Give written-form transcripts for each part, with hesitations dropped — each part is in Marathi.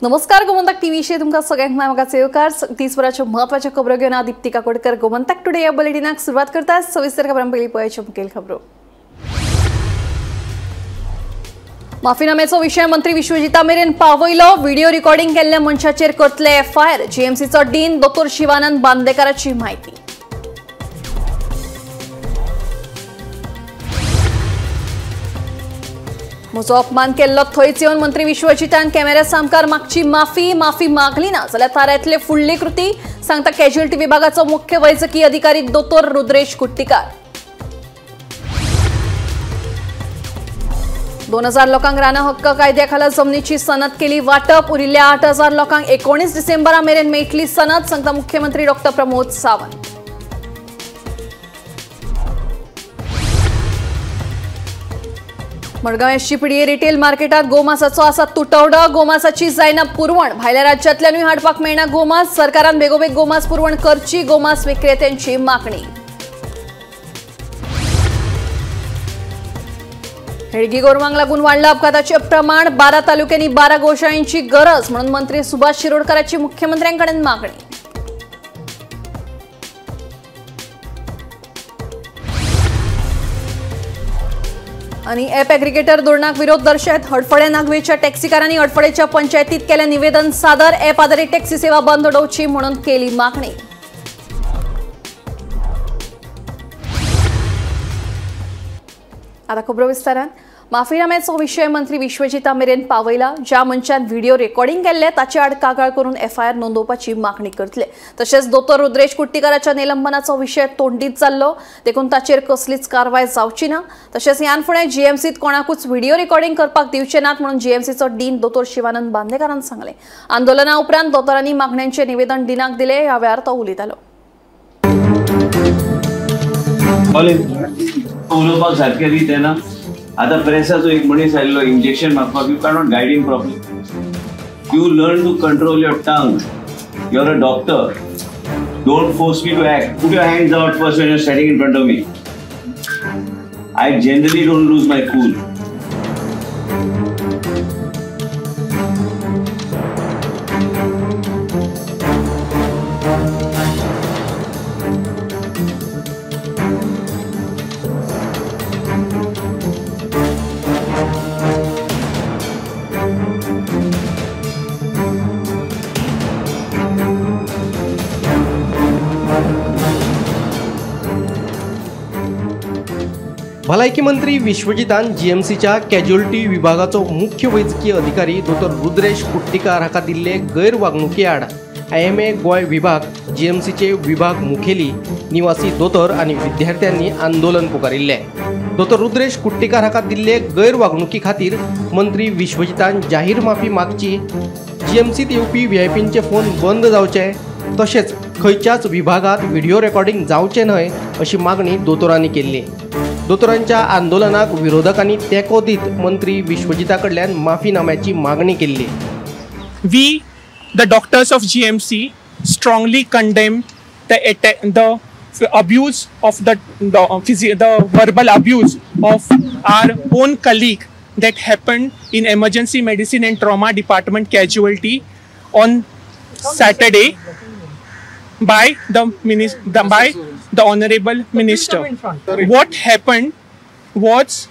नमस्कार, गोमंतक टीव्हीचे तुमका सगळ्यांक मागाचे येवकार. 30 वरांच्या महत्वाच्या खबरो घेऊन दीप्ती काकोडकर गोमंतक टुडे या बुलेटिनाक सुरुवात करतात. सविस्तर खबरां पयलीं पळोवया मुखेल खबरो. माफीनाम्याचो विषय मंत्री विश्वजिता मेरेन पावयलो. व्हिडिओ रिकॉर्डिंग केल्ल्या मनशाचेर करतले एफआयआर. जीएमसीचो डीन दोतोर शिवानंद बांदेकाराची माहिती. म्हजो अपमान केल्लो थंयच येवन मंत्री विश्वजितान कॅमेरा सामकार मागची माफी मागली ना जाल्यार ताऱ्यांतले फुडली कृती, सांगता कॅज्युअल्टी विभागाचो मुख्य वैजकी अधिकारी दोतोर रुद्रेश कुट्टीकार. 2000 लोकांक रान हक्क कायद्याखाला जमनीची सनद केली वाटप. उरिल्ल्या 8000 लोकांक 19 डिसेंबरा मेरेन मेळटली सनद, सांगता मुख्यमंत्री डॉ. प्रमोद सावंत. मडगांव एसपीडीए रिटेल मार्केटात गोमासाचो आसा तुटवडो. गोमासाची जायना पुरवण. भायल्या राज्यांतल्यानूय हाडपाक मेळना गोमास. सरकारान बेगोबेग गोमास पुरवण करची, गोमास विक्रेत्यांची मागणी. हेळगी गोरवांक लागून वाडला अपघाताचे प्रमाण. 12 तालुक्यांनी 12 गोशाळींची गरज म्हणून मंत्री सुभाष शिरोडकरांची मुख्यमंत्र्यांकडेन मागणी. आणि ॲप एग्रिगेटर धोरणाक विरोध दर्शयत हडफडे नागवेच्या टॅक्सीकारांनी हडफडेच्या पंचायतीत केले निवेदन सादर. ॲप आधारित टॅक्सी सेवा बंद उडोवची म्हणून केली मागणी. आता खबरो विस्तारान. माफीनाम्याचो विषय मंत्री विश्वजिता मेरेन पावयला. ज्या मनशान व्हिडिओ रेकॉर्डिंग केल्ले ताचे आड कागाळ करून एफआयआर नोंदवपाची मागणी करतले. तशेंच दोतोर रुद्रेश कुट्टीकाराच्या निलंबनाचो विशय तोंडीत जाल्लो, देखून ताचेर कसलीच कारवाय जावची ना. तशेंच ह्यान फुडें जीएमसीत कोणाकूच व्हिडिओ रेकॉर्डिंग करपाक दिवचे नात म्हणून जीएमसीचो डीन दोतोर शिवानंद बांदेकारान सांगले. आंदोलना उपरांत दोतोरांनी मागण्यांचे निवेदन डीनाक दिले. ह्या वेळार तो उलयतालो. उलोवपाक सारकें रीत येना. आता प्रेसाचो एक मनीस आयिल्लो इंजेक्शन मागपाक. You cannot guide him properly. You learn to control your tongue. You are a doctor. Don't force me to act. Put your hands out first when you are standing in front of me. I generally don't lose my cool. भलायकी मंत्री विश्वजितान जीएमसीच्या कॅज्युअल्टी विभागाचो मुख्य वैजकीय अधिकारी दोतोर रुद्रेश कुट्टीकार हाका दिल्ले गैरवागणुके आड आयएमए गोय विभाग, जीएमसीचे विभाग मुखेली, निवासी दोतोर आनी विद्यार्थ्यांनी आंदोलन पुकारिल्ले. दोतोर रुद्रेश कुट्टीकार हाका दिल्ले गैरवागणुकी खातीर मंत्री विश्वजितान जाहीर माफी मागची. जीएमसीत येवपी व्हीआयपींचे फोन बंद जावचे, तशेंच खंयच्याच विभागात व्हिडिओ रेकॉर्डिंग जावचे न्हय अशी मागणी दोतोरांनी केल्ली. दोतोरांच्या आंदोलनाक विरोधकांनी तेंको दीत मंत्री विश्वजिता कडल्यान माफीनाम्याची मागणी केल्ली. We, the doctors of GMC, strongly condemn the abuse of the verbal abuse of our own colleague that happened in emergency medicine and trauma department casualty on Saturday by the honorable minister. What happened was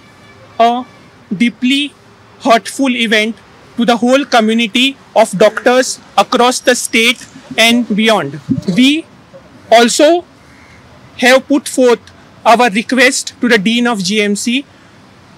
a deeply hurtful event to the whole community of doctors across the state and beyond. We also have put forth our request to the Dean of GMC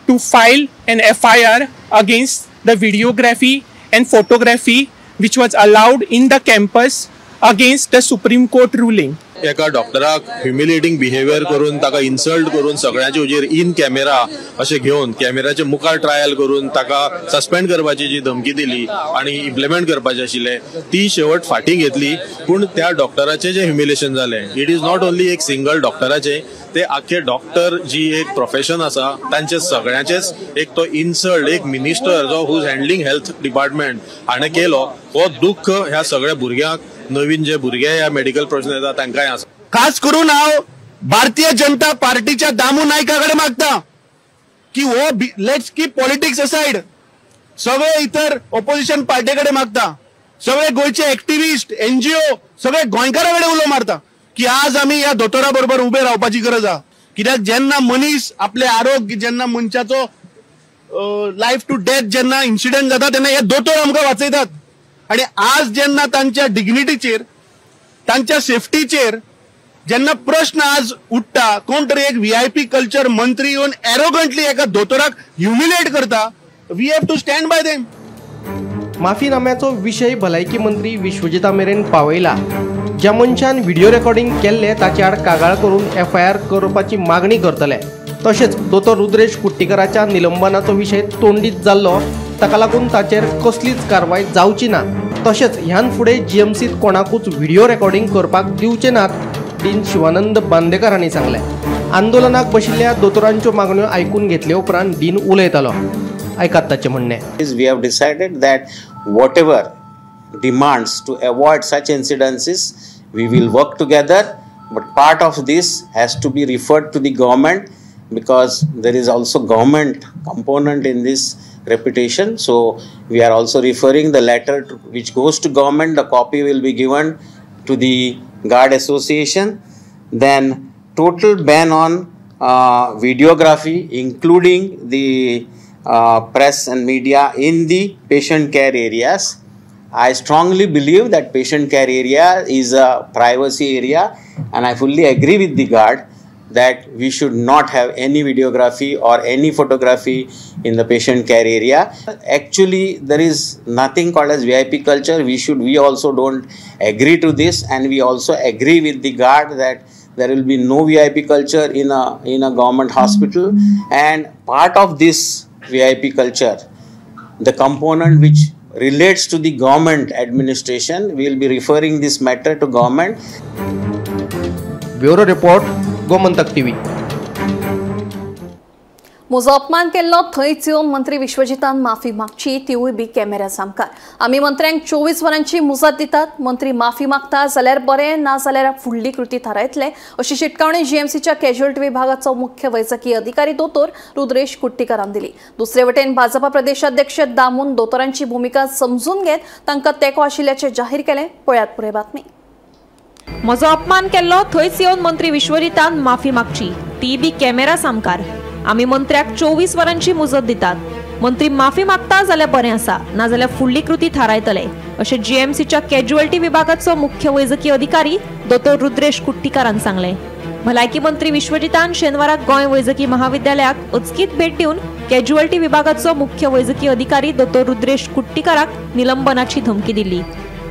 to file an FIR against the videography and photography which was allowed in the campus against the Supreme Court ruling. एका डॉक्टराक ह्युमिलेटिंग बिहेवियर करून ताका इन्सल्ट करून सगळ्यांचे उजेर इन कॅमेरा अशें घेवन कॅमेराचे मुखार ट्रायल करून ताका सस्पेंड करपाची जी धमकी दिली आणि इम्प्लिमेंट करपाचे आशिल्ले ती शेवट फाटीं घेतली. पूण त्या डॉक्टराचे जे ह्युमिलेशन जालें, इट इज नॉट ओन्ली एक सिंगल डॉक्टराचे, ते आख्खे डॉक्टर जी एक प्रोफेशन आसा तांचे सगळ्यांचेच एक तो इन्सल्ट एक मिनिस्टर जो हूज हँडलिंग हेल्थ डिपार्टमेंट हाणें केलो. हो दुःख ह्या सगळ्या भुरग्यांक, नवीन जे भुरगे ह्या मेडिकल प्रोफेशन येता तांकांय आसा. खास करून हांव भारतीय जनता पार्टीच्या दामू नायकाकडे मागता की हो लेट्स कीप पॉलिटिक्स असाइड. सगळे इतर ऑपोजिशन पार्टीकडे मागता सगळे गोयचे ऍक्टिव्हिस्ट NGO सगळे गोंयकारा कडेन उलो मारता की आज आमी ह्या दोतोरा बरोबर उबे रावपाची गरज आहा. कित्याक जेन्ना मनीस आपले आरोग्य जेन्ना मनशाचो लायफ टू डेथ जेन्ना इन्सिडेंट जाता तेन्ना हे दोतोर आमकां वाचयतात. आणि आज जेन्ना तांच्या डिग्निटीचेर तांच्या सेफ्टीचेर जेन्ना प्रश्न आज उठता, कोण तरी एक VIP कल्चर मंत्री येवन एरोगंटली एका दोतोराक ह्युमिलेट करता, we have to stand by them. माफीनाम्याचो विशय भलायकी मंत्री विश्वजिता मेरेन पावयला. ज्या मनशान व्हिडिओ रेकॉर्डिंग केल्ले ताचे आड कागाळ करून FIR करपाची मागणी करतले. तशेंच दोतोर रुद्रेश कुट्टीकराच्या निलंबनाचो विशय तोंडीत जाल्लो, ताका लागून ताचेर कसलीच कारवाय जावची ना. तशेंच ह्यान फुडें GMCत कोणाकूच व्हिडिओ रेकॉर्डिंग करपाक दिवचे नात, डीन शिवानंद बांदेकर हांणी सांगलें. आंदोलनाक बशिल्ल्या दोतोरांच्यो मागण्यो आयकून घेतले उपरांत डीन उलयतालो. ऐकात ताचें म्हणणें. We have decided that whatever demands to avoid such incidences, we will work together, but part of this has to be referred to the government because there is also government component in this reputation. So we are also referring the letter which goes to government. The copy will be given to the Guard Association. Then total ban on videography, including the press and media in the patient care areas. I strongly believe that patient care area is a privacy area, and I fully agree with the Guard that we should not have any videography or any photography in the patient care area. Actually, there is nothing called as VIP culture. We also don't agree to this, and we also agree with the Guard that there will be no VIP culture in a government hospital. And part of this VIP culture, the component which relates to the government administration, we will be referring this matter to government. Bureau report, Gomantak TV. म्हजो अपमान केल्लो थंयच येवन मंत्री विश्वजितान माफी मागची, तिवूय बी कॅमेरा सामकार. आमी मंत्र्यांक 24 वरांची मुजत दितात. मंत्री माफी मागता जाल्यार बरें, ना जाल्यार फुडली कृती थारायतले, अशी शिटकावणी GMCच्या कॅज्युअल्टी विभागाचो मुख्य वैजकी अधिकारी दोतोर रुद्रेश कुट्टीकरान दिली. दुसरे वटेन भाजपा प्रदेशाध्यक्ष दामून दोतोरांची भूमिका समजून घेत तांकां तेंको आशिल्ल्याचें जाहीर केलें. पळयात पुरे बातमी. म्हजो अपमान केल्लो थंयच येवन मंत्री विश्वजितान माफी मागची, ती बी कॅमेरा सामकार. आमी मंत्र्याक 24 वरांची मुजत दितात. मंत्री माफी मागता जाल्यार बरें आसा, ना जाल्यार फुडली कृती थारायतले, अशें GMCच्या कॅज्युअल्टी विभागाचो मुख्य वैजकी अधिकारी दोतोर रुद्रेश कुट्टीकरान सांगलें. भलायकी मंत्री विश्वजितान शेनवाराक गोंय वैजकी महाविद्यालयाक अचकीत भेट दिवन कॅज्युअल्टी विभागाचो मुख्य वैजकी अधिकारी दोतोर रुद्रेश कुट्टीकाराक निलंबनाची धमकी दिली.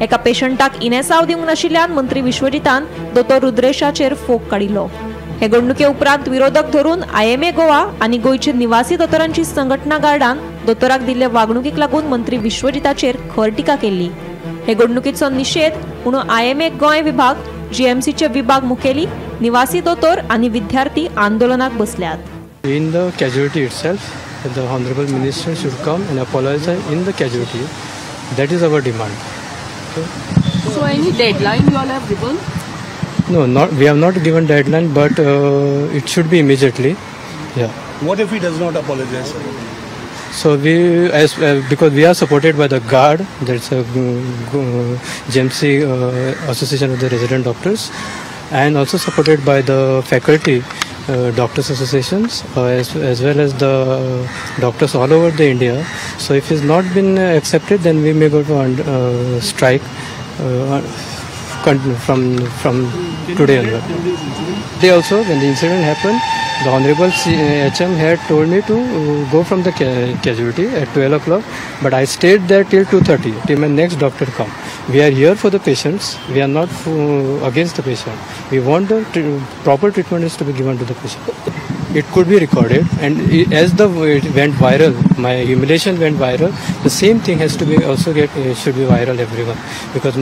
एका पेशंटाक इनेसाव दिवंक नाशिल्ल्यान मंत्री विश्वजितान दोतोर रुद्रेशाचेर फोग काडिल्लो. हे घडणुके उपरांत विरोधक धरून IMA गोवा आनी गोंयचे निवासी दोतोरांची संघटना गार्डान दोतोराक दिल्ले वागणुकीक लागून मंत्री विश्वजिताचेर खर टिका केल्ली. हे घडणुकीचो निषेध म्हणून IMA गोंय विभाग, GMCचे विभाग मुखेली, निवासी दोतोर आनी विद्यार्थी आंदोलनाक बसल्यात. In the casualty itself, the Honorable Minister should come and apologize in the casualty. That is our demand. Okay. So any deadline you all have given? No, we have not given deadline, but it should be immediately. Yeah. What if he does not apologize? So because we are supported by the Guard, that's a GMC Association of the Resident Doctors, and also supported by the faculty doctors associations as well as the doctors all over the India. So if it's not been accepted, then we may go to strike from today onward. They also, when the incident happened, the Honorable HM had told me to go from the casualty at 12 o'clock, but I stayed there till 2:30, till my next doctor come. We are here for the patients. We are not against the patient. We want the proper treatment is to be given to the patient. It could be recorded, and as it went viral, my humiliation went viral. The same thing has to be also should be viral everyone, because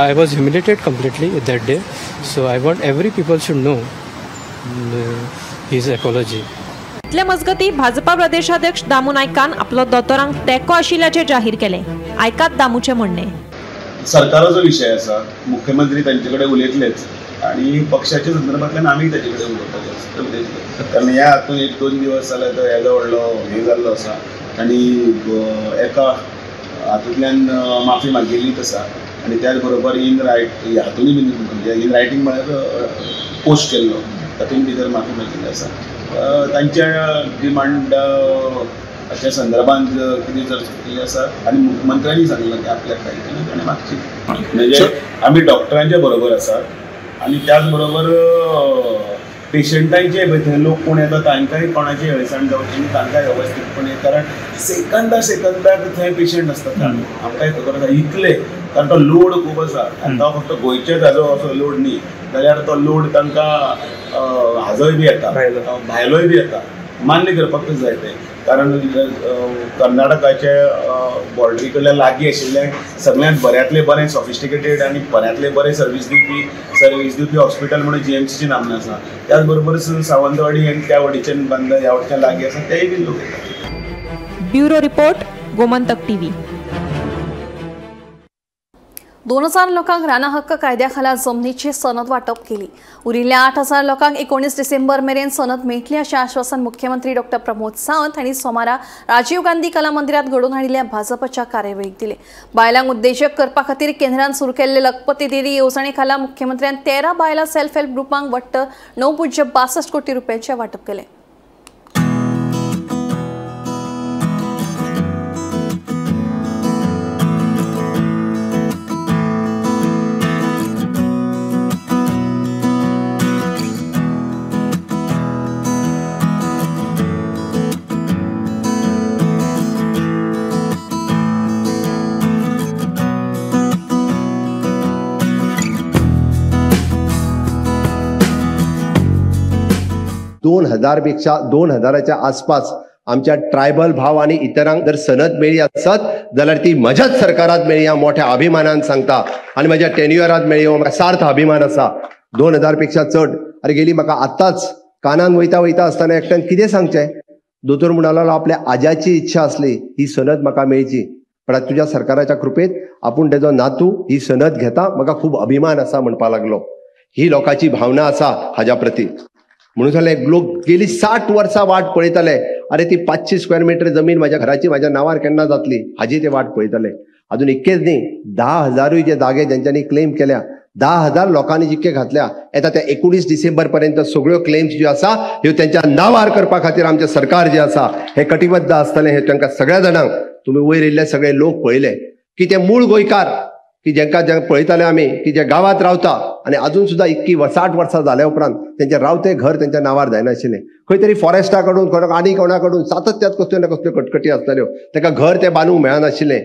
I was humiliated completely that day. So I want every people should know his apology. इतले मजगती भाजपा प्रदेशाध्यक्ष दामू नायकान आपलो दोतोरांक तेको आशिल्ल्याचे जाहीर केले. ऐकात दामूचे म्हणणे. सरकाराचो विषय आसा, मुख्यमंत्री तांचे उलयतलेच आणि पक्षाच्या संदर्भातल्यान आमी ताचे कडेन उलयतले. कारण ह्या हातून 1-2 दिवस जाले तर येदो व्हडलो हे जाल्लो आसा आणि एका हातूंतल्यान माफी मागिल्लीच आसा आनी त्याच बरोबर हातूंय बीन म्हणजे इन रायटींग म्हळ्यार पोस्ट केल्लो तातूंत भितर माफी मागिल्ली आसा. तांच्या डिमांडाच्या संदर्भांत कितें चर्चा केल्ली आसा आनी मुख्यमंत्र्यांनी सांगलें की आपल्याक काय केलें ताणें मागची म्हणजे आमी डॉक्टरांच्या बरोबर आसा आनी त्याच बरोबर पेशंटांचे थंय लोक कोण येता तांकांय कोणाची हळसाण जावची न्ही, तांकांय वेवस्थीतपणे कारण सेकंदाक थंय पेशंट आसतात आमकांय खबर आसा इतले कारण तो लोड खूब आसा आनी तो फक्त गोंयचेच हाजो असो लोड न्ही जाल्यार तो लोड तांकां हाजोय बी येता भायलोय बी येता मान्य करपाकूच जाय तें कारण कर्नाटकाचे बॉर्डरी कडल्यान लागीं आशिल्लें सगळ्यांत बऱ्यांतले बरें सॉफिस्टिकेटेड आनी बऱ्यांतले बरें सर्वीस दिवपी हॉस्पिटल म्हणून GMCची नामना आसा. त्याच बरोबर सावंतवाडी आनी त्या वाडीच्यान बांदला ह्या वाडीच्यान लागीं आसा तेय बी लोक येतात. Bureau report Gomantak TV. 2000 लोकांक राना हक्क कायद्याखाला जमनीची सनद वाटप केली. उरिल्ल्या 8000 लोकांक 19 डिसेंबर मेरेन सनद मेळटली अशें आश्वासन मुख्यमंत्री डॉ. प्रमोद सावंत हांणी सोमारा राजीव गांधी कला मंदिरात घडोवन हाडिल्ल्या भाजपच्या कार्यावळीक दिले. बायलांक उद्देजक करपा खातीर केंद्रान सुरू केल्ले लखपती दिदी येवजणे खाला मुख्यमंत्र्यान 13 बायलां सेल्फ हेल्प ग्रुपांक वट्ट 9.62 कोटी रुपयांचे वाटप केले. पेक्षा 2000च्या आसपास आमच्या ट्रायबल भाव आणि इतरांक जर सनद मेळ्ळी आसत जाल्यार ती म्हज्याच सरकारात मेळ्ळी हांव मोठ्या अभिमानान सांगता आनी म्हाज्या टेन्युअरात मेळ्ळी हो म्हाका सार्थ अभिमान आसा. 2000 पेक्षा चड. अरे गेली म्हाका आतांच कानान वयता आसतना एकट्यान कितें सांगचें दोतोर म्हणालो आपल्या आज्याची इच्छा आसली ही सनद म्हाका मेळची पण तुझ्या सरकाराच्या कृपेत आपूण तेजो नातू ही सनद घेता म्हाका खूब अभिमान आसा म्हणपा लागलो. ही लोकांची भावना आसा हाज्या प्रती म्हणून जालें लोक गेली 60 वर्सां वाट पळयताले अरे ती 500 स्क्वेअर मीटर जमीन म्हाज्या घराची म्हाज्या नांवार केन्ना जातली हाजी ते वाट पळयताले. अजून इतकेच न्ही 10,000 जे जागे ज्यांच्यांनी क्लेम केल्या 10,000 लोकांनी जितके घातल्या येता त्या 19 डिसेंबर पर्यंत सगळ्यो क्लेम्स ज्यो आसा ह्यो त्यांच्या नांवार करपा खातीर आमचे सरकार जे आसा हे कटिबद्ध आसतलें हे तांकां सगळ्या जाणांक तुम्ही वयर येयल्ले सगळे लोक पळयले की ते मूळ गोंयकार की जेंकां पळयताले आमी की जे गांवांत रावता आनी अजून सुद्धा 60 वर्सां जाल्या उपरांत तेंचें रावतें घर तेंच्या नांवार जायनाशिल्लें. खंय तरी फॉरेस्टा कडून आनी कोणा कडून सातत्यात कसल्यो ना कसल्यो कटकटी आसताल्यो ताका घर ते बांदूंक मेळनाशिल्लें.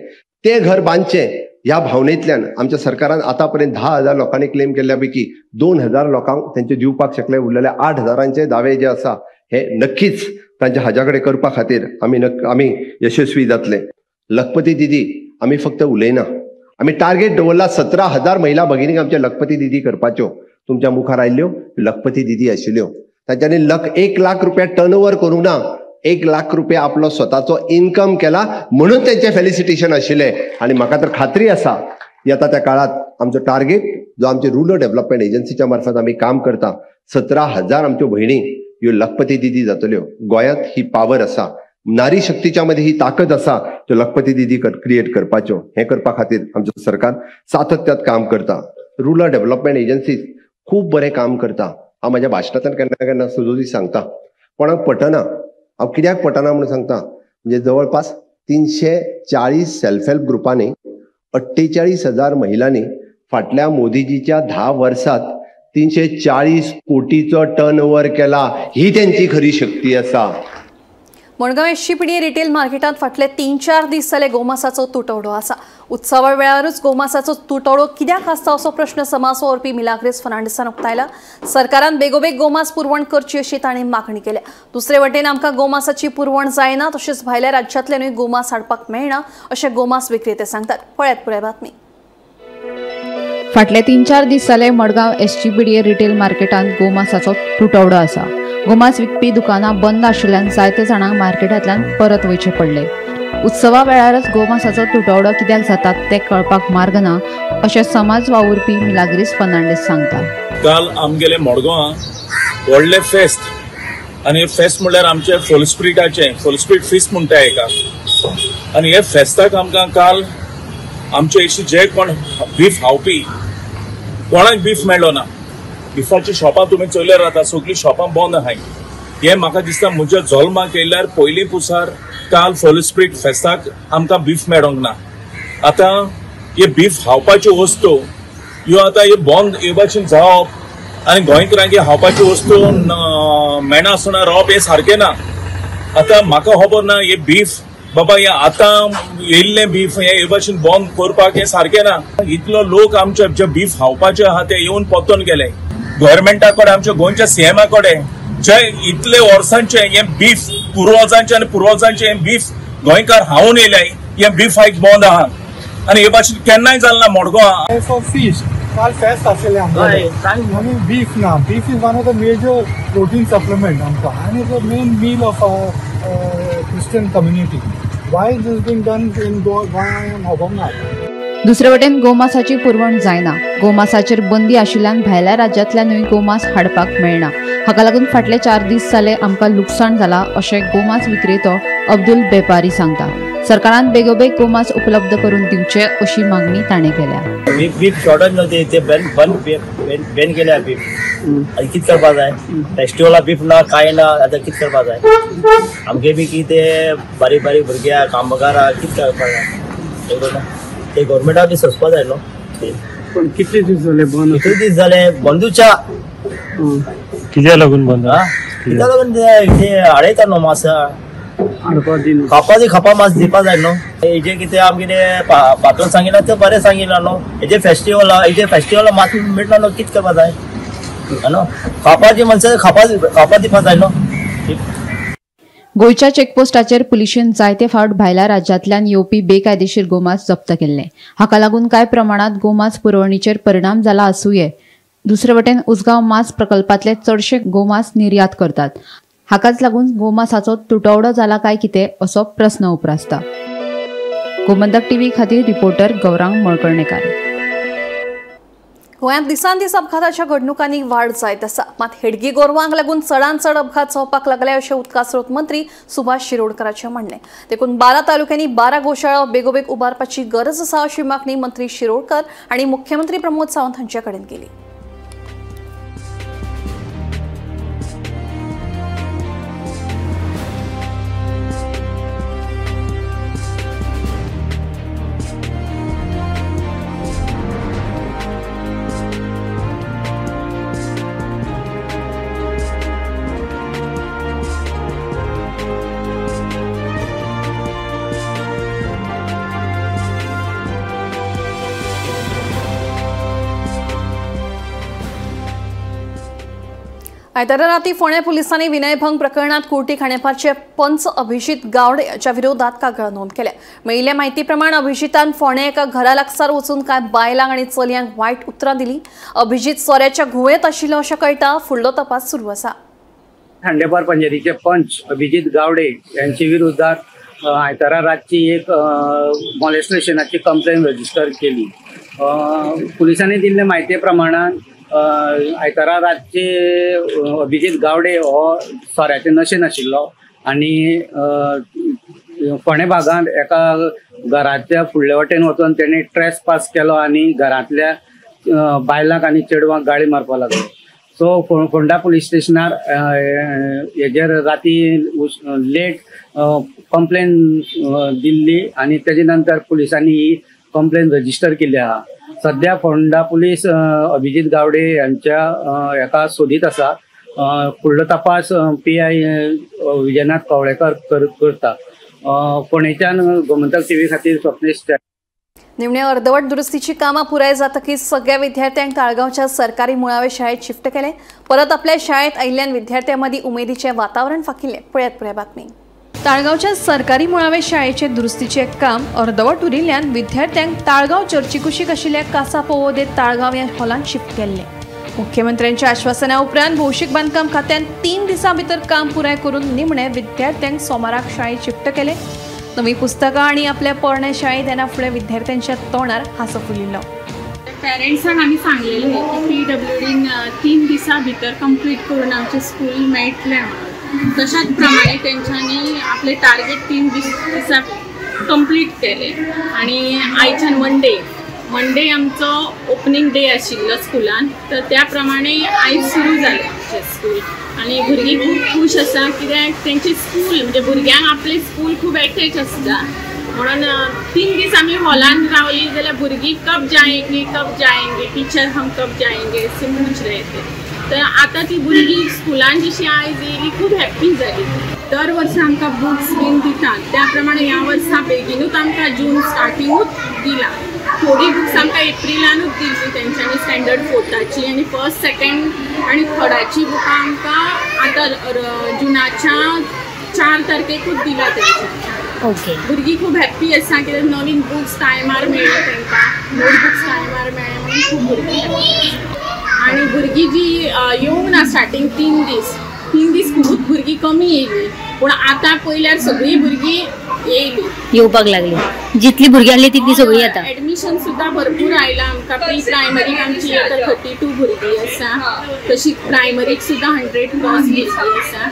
ते घर बांदचें ह्या भावनेंतल्यान आमच्या सरकारान आतापर्यंत 10,000 लोकांनी क्लेम केल्ल्या पैकी 2,000 लोकांक तेंचे दिवपाक शकले. उरलेले 8,000चे दावे जे आसा हे नक्कीच तांच्या हाज्या कडेन करपा खातीर आमी यशस्वी जातले. लखपती दिदी आमी फक्त उलयना आमी टार्गेट दवरला 17,000 महिला भगिनीक आमचे लखपती दिदी करपाच्यो. तुमच्या मुखार आयल्ल्यो लखपती दिदी आशिल्ल्यो. तांच्यांनी 1 लाख रुपया टर्नओव्हर करूंक ना 1 लाख रुपया आपलो स्वताचो इन्कम केला म्हणून त्यांचे फेलिसिटेशन आशिल्ले. आणि म्हाका तर खात्री आसा येता त्या काळात आमचो टार्गेट जो आमचे रुरल डेव्हलपमेंट एजन्सीच्या मार्फत आमी काम करता 17,000 आमच्यो भयणी ह्यो लखपती दिदी जातल्यो. गोंयांत ही पावर आसा नारी शक्तीच्या मध्ये ही ताकद आसा जो लखपती दिदी क्रिएट करपाच्यो. हे करपा खातीर आमचो सरकार सातत्यात काम करता. रुरल डेव्हलपमेंट एजन्सी खूब बरें काम करता. हांव म्हाज्या भाशणांतल्यान केन्ना केन्ना सजोदी सांगता कोणाक पटना हांव कित्याक पटना म्हणून सांगता म्हणजे जवळपास 340 सेल्फ हेल्प ग्रुपांनी 48,000 महिलांनी फाटल्या मोदीजीच्या 10 वर्षात 340 कोटीचो टर्नओव्हर केला. ही त्यांची खरी शक्ती आसा. मडगांव एसपीडी रिटेल मार्केटात फाटले 3-4 दीस जाले गोमासाचो तुटवडो आसा. उत्सवा वेळारूच गोमासाचो तुटवडो कित्याक आसता असो प्रश्न समाज वावरपी मिलाग्रेस फर्नांडिसान उक्तायला. सरकारान बेगोबेग गोमास पुरवण करची अशी तांणी मागणी केल्या. दुसरे वटेन आमकां गोमासाची पुरवण जायना तशेंच भायल्या राज्यांतल्यानूय गोमास हाडपाक मेळना अशें गोमास विक्रेते सांगतात. पळयात पुराय बातमी. फाटले 3-4 दीस जाले मडगांव एसपीडी रिटेल मार्केटांत गोमासाचो तुटवडो आसा. गोमास विकपी दुकानां बंद आशिल्ल्यान जायते जाणांक मार्केटांतल्यान परत वयचे पडले. उत्सवा वेळारच गोमासाचो तुटवडो कित्याक जाता ते कळपाक मार्ग ना अशें समाज वावुरपी मिलाग्रीस फर्नांडीस सांगता. काल आमगेले मडगांवां व्हडले फेस्त आनी फेस्त म्हणल्यार आमचे फुल स्पिरीट फिस्ट म्हणटा हेका आणि हे फेस्ताक आमकां काल आमचे इश्ट जे कोण बीफ खावपी कोणाक बीफ मेळ्ळो ना. बिफाची शॉपां तुमी चोयल्यार जाता सगळीं शॉपां बंद आहाय. हे म्हाका दिसता म्हज्या जल्माक येयल्यार पयलीं पुसार काल फॉल स्प्रीट फेस्ताक आमकां बीफ मेळोंक ना. आतां हे बीफ खावपाच्यो वस्तू ह्यो आतां हे बंद हे भाशेन जावप आनी गोंयकारांक खावपाच्यो वस्तू मेळनासतना रावप हे सारकें ना. आतां म्हाका खबर ना हे बीफ बाबा हे आतां येयल्ले बीफ हे भाशेन बंद करपाक हे सारकें ना. इतलो लोक आमचे जे बीफ खावपाचे आहा ते येवन पोत्तोन गेले. गव्हर्मेंटा कडेन आमच्या गोंयच्या सीएमा कडेन जे इतले वर्सांचे हे बीफ पुर्वजांचे आनी पुर्वजांचे हे बीफ गोंयकार खावन येयले हे बीफ आयज बंद आहा आनी हे भाशेन केन्नाय जालें ना मडगांव. फॉर फिश काल फेस्ट आसलेलें आनी बीफ ना. Beef is one of the major protein supplement आमकां आनी the main meal of Christian community. Why this been done in Goem खबर ना. दुसरे वटेन गोमासाची पुरवण जायना. गोमासाचेर बंदी आशिल्ल्यान भायल्या राज्यांतल्यानूय गोमास हाडपाक मेळना. हाका लागून फाटले 4 दीस जाले आमकां लुकसाण जाला अशें गोमास विक्रेतो अब्दुल बेपारी सांगता. सरकारान बेगोबेग गोमास उपलब्ध करून दिवचे अशी मागणी ताणें केल्या. बीफ शॉर्टेज नव्हते ते बॅन केल्या बीफ. आनी कितें करपा जाय. फेस्टिवला बीफ ना कांय ना आतां कितें करपा जाय. आमगे बी कितें बारीक बारीक भुरग्यां कामगारां कितें करपा जाय. ते गव्हर्मेंटाक बी सोंसपा जाय न्हू. पण कितले दीस जाले बंद. कितले दीस जाले बंदूच्या कित्याक लागून बंद. कित्याक लागून ते हाडयता न्हू मासा खापा मास दिवपा जाय न्हू. हेजे कितें आमी कितें पातून सांगिल्लें तें बरें सांगिल्लें न्हू. हेजे फेस्टिवला मास मेळना न्हू कितें करपा जाय न्हू. खापाची मनशां खापा दिवपा जाय न्हू. गोयच्या चेकपोस्टाचेर पुलिशेन जायते फावट भायल्या राज्यांतल्यान येवपी बेकायदेशीर गोमास जप्त केल्ले. हाका लागून कांय प्रमाणात गोमास पुरवणीचेर परिणाम जाला आसूंये दुसरे वटेन उसगांव मास प्रकल्पातले चडशे गोमास निर्यात करतात. हाकाच लागून गोमासाचो तुटवडो जाला काय कितें असो प्रस्न उपरासता. गोमंतक टीव्ही खातीर रिपोर्टर गौरांग मळकर्णेकार. गोंयांत दिसान दीस अपघाताच्या घडणुकांनी वाड जायत आसा. मात हेडगी गोरवांक लागून चडांत चड अपघात जावपाक लागले अशें उदका स्रोत मंत्री सुभाष शिरोडकरांचें म्हणणें. देखून 12 तालुक्यांनी 12 गोशाळा बेगोबेग उबारपाची गरज आसा अशी मागणी मंत्री शिरोडकर आनी मुख्यमंत्री प्रमोद सावंत हांचे कडेन केली. आयतारा राती फोंडे पुलिसांनी विनयभंग प्रकरणात कुर्टी खांडेपारचे पंच अभिजित गावडे हाच्या विरोधात कागाळ नोंद केल्या. मेळिल्ल्या म्हायती प्रमाण अभिजितान फोंडे एका घरा लागसार वचून कांय बायलांक आनी चलयांक वायट उतरां दिली. अभिजित सोऱ्याच्या गुवेत आशिल्लो अशें कळटा. फुडलो तपास सुरू आसा. खांडेपार पंचायतीचे पंच अभिजित गावडे यांच्या विरोधात आयतारा रातची एक मॉलेस्टेशनाची कंप्लेंट रजिस्टर केली. पुलिसांनी दिल्ले म्हायती प्रमाणात आयतारा रातचे अभिजित गावडे हो सोऱ्याचे नशेन आशिल्लो आनी फोंडे भागांत एका घराच्या फुडले वटेन वचून तेणी ट्रेस पास केलो आनी घरांतल्या बायलांक आनी चेडवांक गाळी मारपाक लागलो. सो फोंडा पुलीस स्टेशनार हेजेर राती लेट कंप्लेन दिल्ली आनी तेजे नंतर पुलिसांनी ही कंप्लेन रजिस्टर केली आहा. सध्या फोंडा पुलीस अभिजित गावडे यांच्या एका सोदीत आसा. फुडलो तपास PI विजयनाथ कवळेकर करता. फोंडेच्यान गोमंतक टीव्ही खातीर स्वप्नेश. निमणे अर्धवट दुरुस्तीची कामां पुराय जातकीच सगळ्या विद्यार्थ्यांक ताळगांवच्या सरकारी मुळावे शाळेत शिफ्ट केले. परत आपल्या शाळेत आयिल्ल्यान विद्यार्थ्यांमदी उमेदीचे वातावरण फाकिल्ले. पळयात पुराय बातमी. ताळगांवच्या सरकारी मुळावे शाळेचे दुरुस्तीचे काम अर्धवट उरिल्ल्यान विद्यार्थ्यांक ताळगांव चर्ची कुशीक आशिल्ल्या कासा पोवोदेत ताळगांव ह्या हॉलांत शिफ्ट केल्ले. मुख्यमंत्र्यांच्या आश्वासना उपरांत भौशीक बांदकाम खात्यान 3 दिसां भितर काम पुराय करून निमणे विद्यार्थ्यांक सोमाराक शाळेत शिफ्ट केले. नवी पुस्तकां आनी आपल्या पोरण्या शाळेत येना फुडें विद्यार्थ्यांच्या तोंडार हांसो फुलिल्लो. पेरेंट्सांक आमी सांगलेलें की PWD 3 दिसां भितर कंप्लीट करून आमचें स्कूल मेळटलें. तशाच प्रमाणे तेंच्यांनी आपले टार्गेट 3 दिसा कंप्लीट केले आणि आयच्यान मंडे आमचो ओपनिंग डे आशिल्लो स्कुलान, तर त्या प्रमाणे आयज सुरू जालें आमचें स्कूल आणि भुरगीं खूब खूश आसा कित्याक तेंचे स्कूल म्हणजे भुरग्यांक आपले स्कूल खूब एटॅच आसता म्हणून 3 दीस आमी हॉलान रावली जाल्यार भुरगीं कब जाएंगे टीचर हम कब जाएंगे अशें म्हणूच रहे तर आता ती भुरगीं स्कुलान जशी आयज येयली खूब हॅप्पी जाली. दर वर्सा आमकां बुक्स बीन दितात त्या प्रमाणे ह्या वर्सा बेगीनूच आमकां जून स्टार्टिंगूच दिला. थोडी बुक्स आमकां एप्रिलानूच दिली तेंच्यांनी स्टँडर्ड 4थाची आणि 1st, 2nd आणि 3rdaची बुकां आमकां आतां जुनाच्या 4 तारखेकूच दिला तेंच्यानी. ओके. भुरगीं खूब हॅप्पी आसा कित्याक नवीन बुक्स टायमार मेळ्ळे तेंकां, नोटबुक्स टायमार मेळ्ळे म्हणून खूब भुरगीं हॅप्पी. आणि भुरगीं जी येवंक ना स्टार्टिंग 3 दीस खूब भुरगीं कमी येयली पूण आतां पयल्यार सगळीं भुरगीं येवपाक लागली. जितली भुरगीं आसली तितली सगळीं येता. एडमिशन सुद्दां भरपूर आयला आमकां. प्री प्रायमरीक आमची आतां 32 भुरगीं आसा, तशी प्रायमरीक सुद्दां 100 क्रॉस भुरगीं आसा.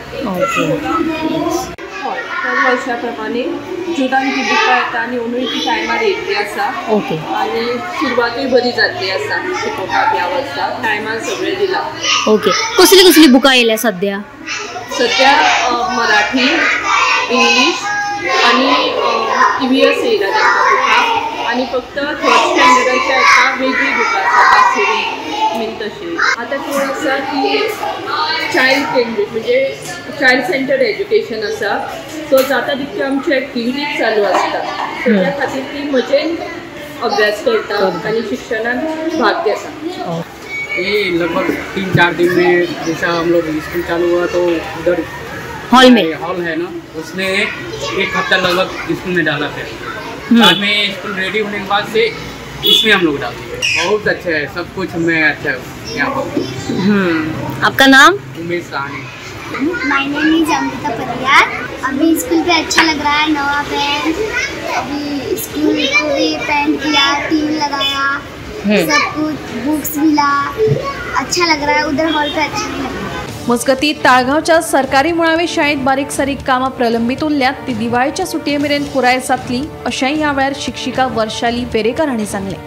दर वर्षाप्रमाणे जुनान ती बुकां येता आनी अंदूय ती टायमार येयल्ली आसा. ओके. आनी सुरवातूय बरी जाल्ली आसा शिकोवपाक ह्या वर्सा टायमार सगळें दिलां. ओके. कसली बुकां येयल्या सद्या मराठी, इंग्लीश आणि EVS येयला तांकां बुकां आणि फक्त 3rd स्टँडर्डाच्या एका वेगळी बुकां आसा बासुरी बीन तशी. आतां कितें आसा की चायल्ड केंद्रीत म्हणजे चायल्ड सेंटर्ड एज्युकेशन आसा, सो जाता तितके आमच्यो एक्टिविटीज चालू आसता. त्या खातीर ती मजेन अभ्यास करता आणि शिक्षणात भाग घेता. ये लगभग 3-4 दिन में जैसा हम लोग स्कूल चालू हुआ तो उधर हॉल है ना, उसने 1 हफ्ता लगभग स्कूल में डाला था. बाद में स्कूल रेडी होने के बाद से इसमें हम लोग डालते हैं. बहुत अच्छा है, सब कुछ में अच्छा है यहाँ पर. आपका नाम? उमेश साहनी. माय नेम इज अमृता परियार. अभी स्कूल पे अच्छा लग रहा है, नवा पेन, अभी स्कूल को भी पेंट किया, टीम लगाया, सब कुछ बुक्स मिला, अच्छा लग रहा है. उधर हॉल पे अच्छा नहीं लग रहा. मजगतीं ताळगांवच्या सरकारी मुळावे शाळेत बारीक सारीक कामां प्रलंबीत उरल्यात ती दिवाळीच्या सुटये मेरेन पुराय जातली अशेंय ह्या वेळार शिक्षिका वर्षाली पेरेकर हांणी सांगलें.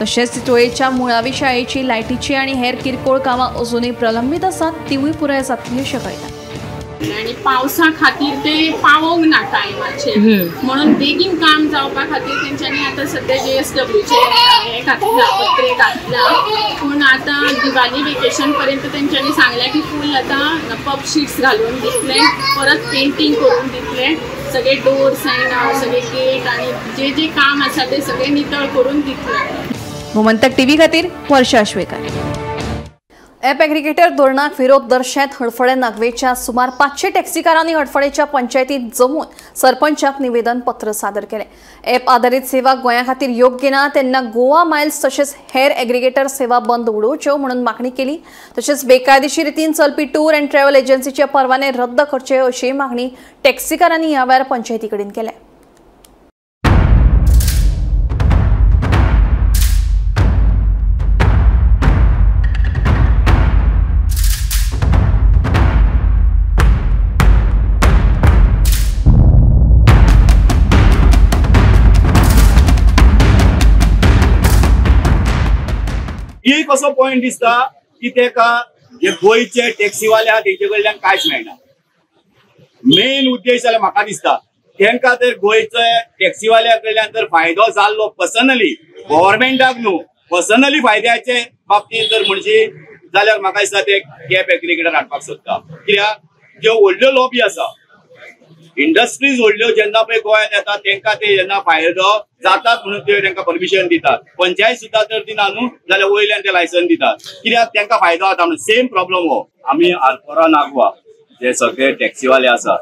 तशेंच चितोळेच्या मुळावी शाळेची लायटीची आनी हेर किरकोळ कामां अजूनय प्रलंबीत आसात तीवूय पुराय जातली अशें कळटा. आणि पावसा खातीर ते पावोंक ना टायमाचेर म्हणून बेगीन काम जावपा खातीर तेंच्यांनी आतां सद्या JSWचे हे घातला, पत्रे घातला. पूण आतां दिवाळी वेकेशन पर्यंत तेंच्यांनी सांगल्या की फूल आतां पब शीट्स घालून दितले, परत पेंटींग करून दितले, सगळे डोर्स आनी सगळे गेट आनी जे काम आसा ते सगळे नितळ करून दितले. गोमंतक TV खातीर वर्षा आश्वेकर. ॲप ॲग्रिगेटर धोरणाक विरोध दर्शेत हडफडे नागवेच्या सुमार 500 टॅक्सीकारांनी हडफडेच्या पंचायतीत जमून सरपंचाक निवेदन पत्र सादर केले. ॲप आधारित सेवा गोंया खातीर योग्य ना तेन्ना गोवा मायल्स तशेंच हेर ॲग्रिगेटर सेवा बंद उडोवच्यो म्हणून मागणी केली. तशेंच बेकायदेशीर रितीन चलपी टूर अँड ट्रॅव्हल एजन्सीचे परवाने रद्द करचे अशी मागणी टॅक्सीकारांनी ह्या वेळार पंचायती कडेन केल्या. एक असो पॉइंट दिसता की तेका जे गोयचे टॅक्सीवाले आहा तेंचे कडल्यान कांयच मेळना. मेन उद्देश जाल्यार म्हाका दिसता तेंका तर गोयचे टॅक्सीवाल्या कडल्यान तर फायदो जाल्लो पर्सनली, गव्हर्मेंटाक न्हू, पर्सनली फायद्याचे बाबतींत जर म्हणशी जाल्यार म्हाका दिसता ते कॅब एग्रिगेटर हाडपाक सोदता. कित्याक ज्यो व्हडल्यो लॉबी आसा, इंडस्ट्रीज व्हडल्यो जेन्ना पळय गोंयांत येतात तेंका ते जेन्ना फायदो जातात म्हणून ते तेंका परमिशन दितात. पंचायत सुद्दां तर दिना न्हू जाल्यार वयल्यान ते लायसन दितात कित्याक तेंका फायदो जाता म्हणून. सेम प्रॉब्लम हो आमी आरपोरा नागवा जे सगळे टॅक्सीवाले आसा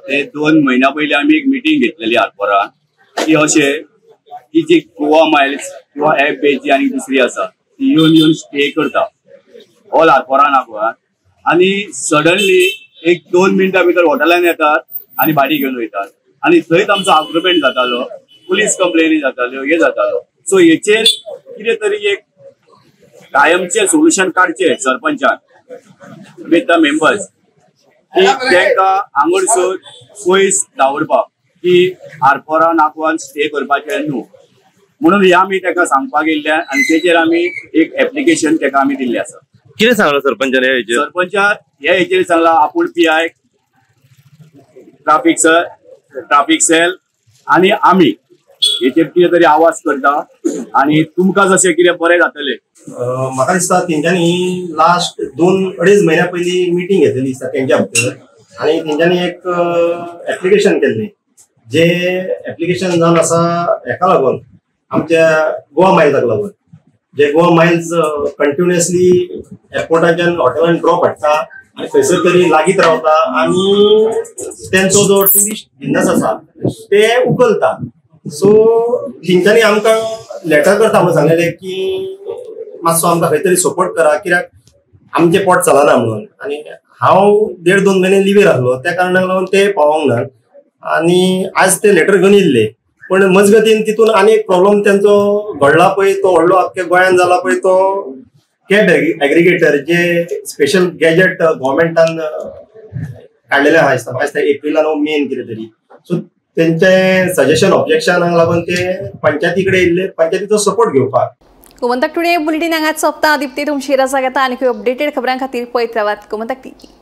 ते 2 म्हयन्या पयलीं आमी एक मिटींग घेतलेली आरपोरा की अशे की जी गोवा मायल्स किंवा ॲप बेजी आनी दुसरी आसा ती येवन स्टे करता ऑल आरपोरा नागवा आनी सडनली एक 2 मिनटां भितर हॉटेलान येतात आनी भाडी घेवन वयतात आनी थंयच आमचो आर्ग्युमेंट जातालो, पुलीस कंप्लेनी जाताल्यो, हे जातालो. सो हेचेर कितें तरी एक कायमचे सोल्युशन काडचे सरपंचान विथ द मेंबर्स की तेंका हांगसर पयस दवरपाक की आरपोरा नाकवान स्टे करपाचें न्हू म्हणून हे आमी ताका सांगपाक गेल्ले आनी तेचेर आमी एक एप्लिकेशन ताका आमी दिल्लें आसा. कितें सांगला सरपंचान ह्या हेचेर? सरपंचान ह्या हेचेर सांगला आपूण PI ट्राफिक सेल आनी आमी हेचेर कितें तरी आवाज करता आनी तुमकां जशें कितें बरें जातलें. म्हाका दिसता तेंच्यांनी लास्ट 2-2.5 महिन्या पयलीं मिटींग घेतलेली दिसता तेंच्या भितर आनी तेंच्यांनी एक एप्लिकेशन केल्लें जे एप्लिकेशन जावन आसा हेका लागून आमच्या गोवा मायल्साक लागून जे गोवा मायल्स कंटिन्युअसली एअरपोर्टाच्यान हॉटेलान ड्रॉप हाडटा आनी खंयसर तरी लागीत रावता आनी तेंचो जो ट्युरिस्ट बिझनस आसा ते उखलता. सो तेंच्यांनी आमकां लेटर करता म्हणून सांगलेलें की मातसो आमकां खंय तरी सपोर्ट करा कित्याक आमचें पोट चलना म्हणून. आनी हांव 1.5-2 महिने लिव्हीर आसलो त्या कारणाक लागून ते पावोंक ना आनी आज ते लेटर घेवन येयल्ले. पण मजगतीन तितून आनी एक प्रॉब्लेम तेंचो घडला पळय तो व्हडलो आख्ख्या गोंयान जाला पळय तो कॅब एग्रिगेटर जे स्पेशल गॅजेट गव्हर्मेंटान काडलेले आसा एप्रिलान मेन कितें तरी. सो तेंचे सजेशन ऑब्जेक्शनाक लागून ते पंचायती कडेन येयल्ले पंचायतीचो सपोर्ट घेवपाक. गोमंतक टुडे बुलेटिन हांगाच सोंपता. दिप्ती तुमची रजा घेता आनी अपडेटेड खबरां खातीर पळयत रावात गोमंतक TV.